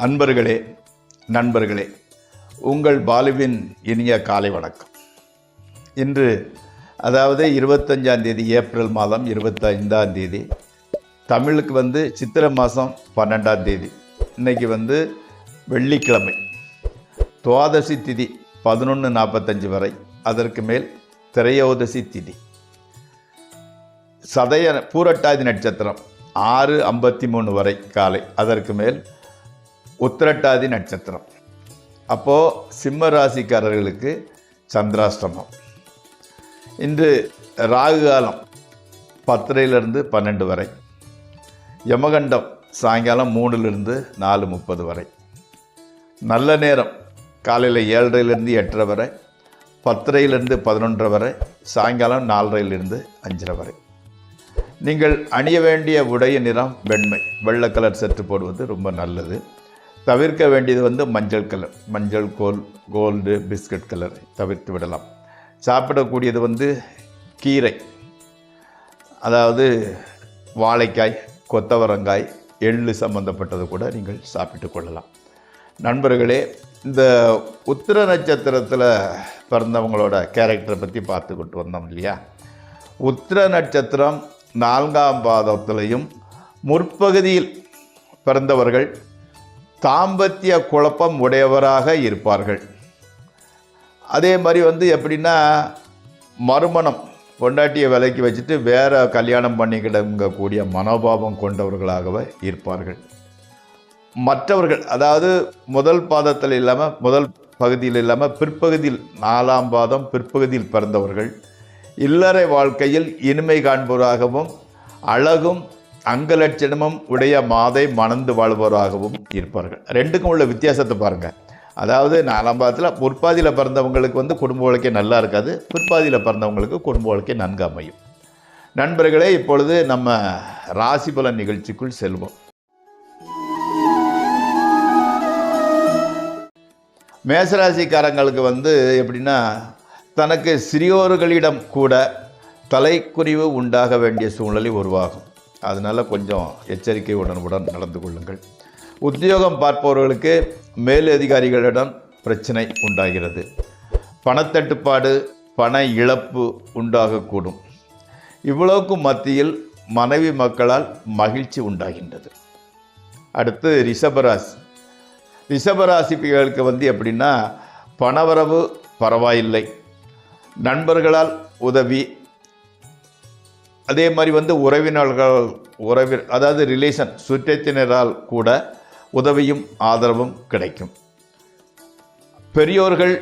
அன்பர்களே, நண்பர்களே, உங்கள் பாலுவின் இனிய காலை வணக்கம். இன்று அதாவது 25 ஏப்ரல் மாதம் 25 தமிழுக்கு சித்திரை மாதம் 12. இன்றைக்கி வெள்ளிக்கிழமை, துவாதசி திதி 11:45 வரை, அதற்கு மேல் திரையோதசி திதி. பூரட்டாதி நட்சத்திரம் 6:53 வரை காலை, அதற்கு மேல் உத்திரட்டாதி நட்சத்திரம். அப்போது சிம்ம ராசிக்காரர்களுக்கு சந்திராஷ்டமம். இன்று ராகு காலம் 10:30 12 வரை, யமகண்டம் சாயங்காலம் 3 4:30 வரை, நல்ல நேரம் காலையில் 7:30 8:30 வரை, 10:30 11 வரை, சாயங்காலம் 4:30 5:30 வரை. நீங்கள் அணிய வேண்டிய உடைய நிறம் வெண்மை, வெள்ளை கலர் சற்று போடுவது ரொம்ப நல்லது. தவிர்க்க வேண்டியது மஞ்சள் கலர், மஞ்சள் கோல்டு பிஸ்கட் கலரை தவிர்த்து விடலாம். சாப்பிடக்கூடியது கீரை, அதாவது வாழைக்காய், கொத்தவரங்காய், எள்ளு சம்பந்தப்பட்டது கூட நீங்கள் சாப்பிட்டு கொள்ளலாம். நண்பர்களே, இந்த உத்திர நட்சத்திரத்தில் பிறந்தவங்களோட கேரக்டரை பற்றி பார்த்துக்கிட்டு வந்தோம் இல்லையா? உத்திர நட்சத்திரம் 4ஆம் பாதத்திலையும் முற்பகுதியில் பிறந்தவர்கள் தாம்பத்திய குழப்பம் உடையவராக இருப்பார்கள். அதே மாதிரி எப்படின்னா, மறுமணம் பொண்டாட்டியை விலைக்கு வச்சுட்டு வேறு கல்யாணம் பண்ணிக்கிடங்கக்கூடிய மனோபாவம் கொண்டவர்களாகவே இருப்பார்கள். மற்றவர்கள், அதாவது முதல் பாதத்தில் இல்லாமல், முதல் பகுதியில் இல்லாமல் பிற்பகுதியில் 4ஆம் பாதம் பிற்பகுதியில் பிறந்தவர்கள் இல்லறை வாழ்க்கையில் இனிமை காண்பவராகவும் அழகும் அங்கலட்சணமும் உடைய மாதை மணந்து வாழ்பவராகவும் இருப்பார்கள். ரெண்டுக்கும் உள்ள வித்தியாசத்தை பாருங்கள். அதாவது 4ஆம் பாதத்தில் முற்பாதியில் பிறந்தவங்களுக்கு குடும்ப வாழ்க்கை நல்லா இருக்காது, பிற்பாதியில் பிறந்தவங்களுக்கு குடும்ப வாழ்க்கை நன்கு அமையும். நண்பர்களே, இப்பொழுது நம்ம ராசி பலன் நிகழ்ச்சிக்குள் செல்வோம். மேசராசிக்காரங்களுக்கு எப்படின்னா, தனக்கு சிறியோர்களிடம் கூட தலைக்குறிவு உண்டாக வேண்டிய சூழ்நிலை உருவாகும். அதனால் கொஞ்சம் எச்சரிக்கை உடனுடன் நடந்து கொள்ளுங்கள். உத்தியோகம் பார்ப்பவர்களுக்கு மேலதிகாரிகளிடம் பிரச்சனை உண்டாகிறது. பணத்தட்டுப்பாடு, பண இழப்பு உண்டாகக்கூடும். இவ்வளவுக்கும் மத்தியில் மனைவி மக்களால் மகிழ்ச்சி உண்டாகின்றது. அடுத்து ரிஷபராசி. ரிஷபராசிகளுக்கு எப்படின்னா, பணவரவு பரவாயில்லை, நண்பர்களால் உதவி, அதே மாதிரி உறவினர்கள் அதாவது ரிலேஷன் சுற்றத்தினரால் கூட உதவியும் ஆதரவும் கிடைக்கும். பெரியோர்கள்,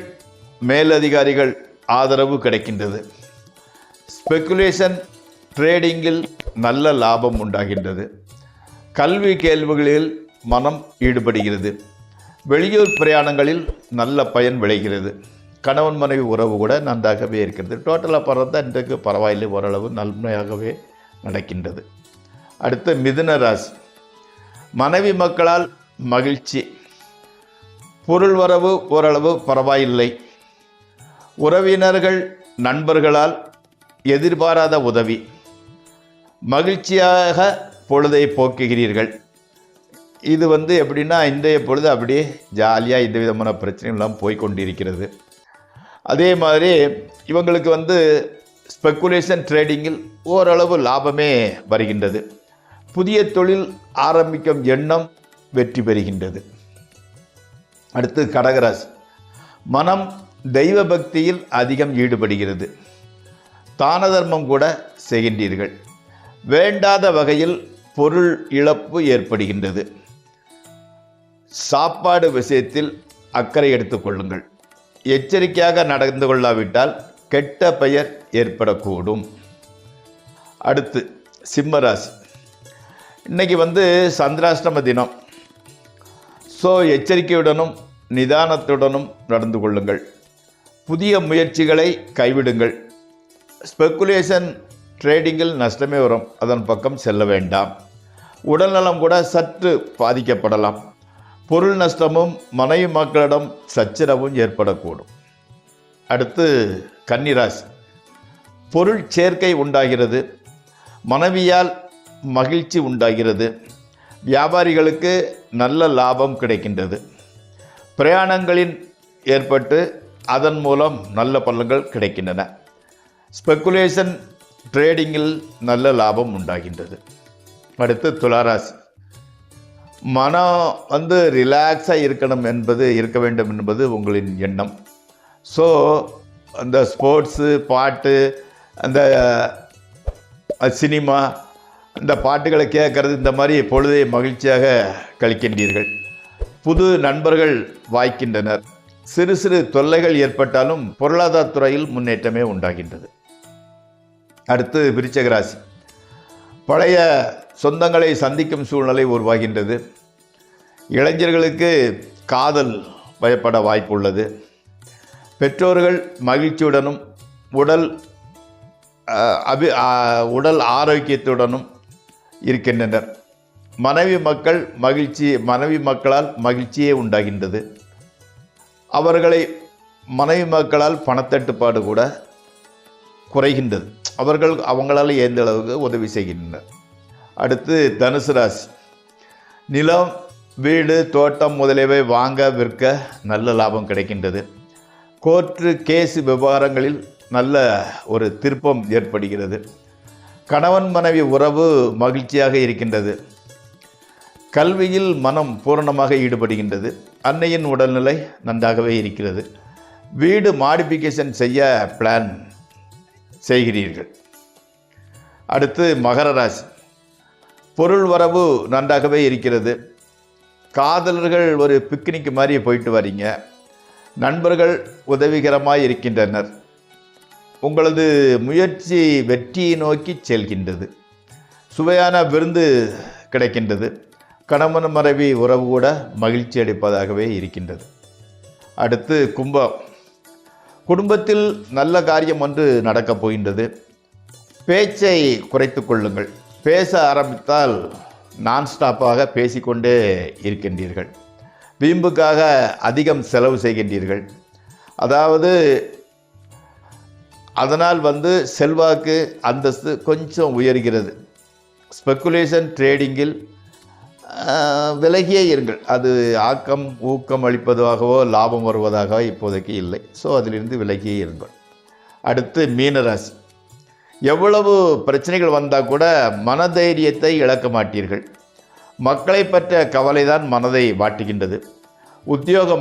மேலதிகாரிகள் ஆதரவு கிடைக்கின்றது. ஸ்பெக்குலேஷன் ட்ரேடிங்கில் நல்ல லாபம் உண்டாகின்றது. கல்வி கேள்விகளில் மனம் ஈடுபடுகிறது. வெளியூர் பிரயாணங்களில் நல்ல பயன் விளைகிறது. கணவன் மனைவி உறவு கூட நன்றாகவே இருக்கிறது. டோட்டலாக பார்த்தா இன்றைக்கு பரவாயில்லை, ஓரளவு நன்மையாகவே நடக்கின்றது. அடுத்து மிதுன ராசி. மனைவி மக்களால் மகிழ்ச்சி, பொருள் வரவு ஓரளவு பரவாயில்லை. உறவினர்கள், நண்பர்களால் எதிர்பாராத உதவி, மகிழ்ச்சியாக பொழுதை போக்குகிறீர்கள். இது எப்படின்னா, இன்றைய பொழுது அப்படியே ஜாலியாக எந்த விதமான பிரச்சனையும் இல்லாமல் போய்கொண்டிருக்கிறது. அதே மாதிரி இவங்களுக்கு ஸ்பெக்குலேஷன் ட்ரேடிங்கில் ஓரளவு லாபமே வருகின்றது. புதிய தொழில் ஆரம்பிக்கும் எண்ணம் வெற்றி பெறுகின்றது. அடுத்து கடகராசி. மனம் தெய்வ பக்தியில் அதிகம் ஈடுபடுகிறது. தான தர்மம் கூட செய்கின்றீர்கள். வேண்டாத வகையில் பொருள் இழப்பு ஏற்படுகின்றது. சாப்பாடு விஷயத்தில் அக்கறை எடுத்துக்கொள்ளுங்கள். எச்சரிக்கையாக நடந்து கொள்ளாவிட்டால் கெட்ட பெயர் ஏற்படக்கூடும். அடுத்து சிம்மராசி. இன்றைக்கி சந்திராஷ்டம தினம். ஸோ எச்சரிக்கையுடனும் நிதானத்துடனும் நடந்து கொள்ளுங்கள். புதிய முயற்சிகளை கைவிடுங்கள். ஸ்பெக்குலேஷன் ட்ரேடிங்கில் நஷ்டமே வரும், அதன் பக்கம் செல்ல வேண்டாம். உடல்நலம் கூட சற்று பாதிக்கப்படலாம். பொருள் நஷ்டமும் மனைவி மக்களிடம் சச்சரவும் ஏற்படக்கூடும். அடுத்து கன்னிராசி. பொருள் சேர்க்கை உண்டாகிறது. மனைவியால் மகிழ்ச்சி உண்டாகிறது. வியாபாரிகளுக்கு நல்ல லாபம் கிடைக்கின்றது. பிரயாணங்களின் ஏற்பட்டு அதன் மூலம் நல்ல பலன்கள் கிடைக்கின்றன. ஸ்பெக்குலேஷன் ட்ரேடிங்கில் நல்ல லாபம் உண்டாகின்றது. அடுத்து துளாராசி. மனம் ரிலாக்ஸாக இருக்க வேண்டும் என்பது உங்களின் எண்ணம். ஸோ அந்த ஸ்போர்ட்ஸு, பாட்டு, அந்த சினிமா, அந்த பாட்டுகளை கேட்கறது, இந்த மாதிரி பொழுதை மகிழ்ச்சியாக கழிக்கின்றீர்கள். புது நண்பர்கள் வாய்க்கின்றனர். சிறு சிறு தொல்லைகள் ஏற்பட்டாலும் பொருளாதார துறையில் முன்னேற்றமே உண்டாகின்றது. அடுத்து விருச்சிக ராசி. பழைய சொந்தங்களை சந்திக்கும் சூழ்நிலை உருவாகின்றது. இளைஞர்களுக்கு காதல் பயப்பட வாய்ப்புள்ளது. பெற்றோர்கள் மகிழ்ச்சியுடனும் உடல் ஆரோக்கியத்துடனும் இருக்கின்றனர். மனைவி மக்களால் மகிழ்ச்சியே உண்டாகின்றது. மனைவி மக்களால் பணத்தட்டுப்பாடு கூட குறைகின்றது. அவங்களால் எந்த அளவுக்கு உதவி செய்கின்றனர். அடுத்து தனுசு ராசி. நிலம், வீடு, தோட்டம் முதலியவை வாங்க விற்க நல்ல லாபம் கிடைக்கின்றது. கோர்ட்டு கேஸ் விவகாரங்களில் நல்ல ஒரு திருப்பம் ஏற்படுகிறது. கணவன் மனைவி உறவு மகிழ்ச்சியாக இருக்கின்றது. கல்வியில் மனம் பூரணமாக ஈடுபடுகின்றது. அன்னையின் உடல்நிலை நன்றாகவே இருக்கிறது. வீடு மாடிஃபிகேஷன் செய்ய பிளான் செய்கிறீர்கள். அடுத்து மகர ராசி. பொருள் வரவு நன்றாகவே இருக்கிறது. காதலர்கள் ஒரு பிக்னிக் மாதிரி போயிட்டு வரீங்க. நண்பர்கள் உதவிகரமாக இருக்கின்றனர். உங்களது முயற்சி வெற்றியை நோக்கி செல்கின்றது. சுவையான விருந்து கிடைக்கின்றது. கணவன் மனைவி உறவு கூட மகிழ்ச்சி அளிப்பதாகவே இருக்கின்றது. அடுத்து கும்பம். குடும்பத்தில் நல்ல காரியம் ஒன்று நடக்கப் போகின்றது. பேச்சை குறைத்து கொள்ளுங்கள். பேச ஆரம்பித்தால் நான்ஸ்டாப்பாக பேசிக்கொண்டே இருக்கின்றீர்கள். வீம்புக்காக அதிகம் செலவு செய்கின்றீர்கள். அதனால் செல்வாக்கு, அந்தஸ்து கொஞ்சம் உயர்கிறது. ஸ்பெக்குலேஷன் ட்ரேடிங்கில் விலகியே இருங்கள். அது ஊக்கம் அளிப்பதாகவோ லாபம் வருவதாகவோ இப்போதைக்கு இல்லை. ஸோ அதிலிருந்து விலகியே இருங்கள். அடுத்து மீனராசி. எவ்வளவு பிரச்சனைகள் வந்தால் கூட மனதைரியத்தை இழக்க மாட்டீர்கள். மக்களை பற்ற கவலைதான் மனதை வாட்டுகின்றது. உத்தியோக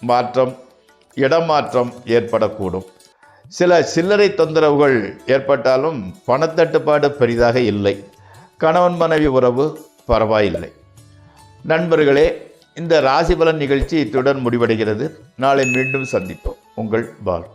மாற்றம், இடமாற்றம் ஏற்படக்கூடும். சில சில்லறை தொந்தரவுகள் ஏற்பட்டாலும் பணத்தட்டுப்பாடு பெரிதாக இல்லை. கணவன் மனைவி உறவு பரவாயில்லை. நண்பர்களே, இந்த ராசி பலன் நிகழ்ச்சி இத்துடன் முடிவடைகிறது. நாளை மீண்டும் சந்திப்போம். உங்கள் பால்.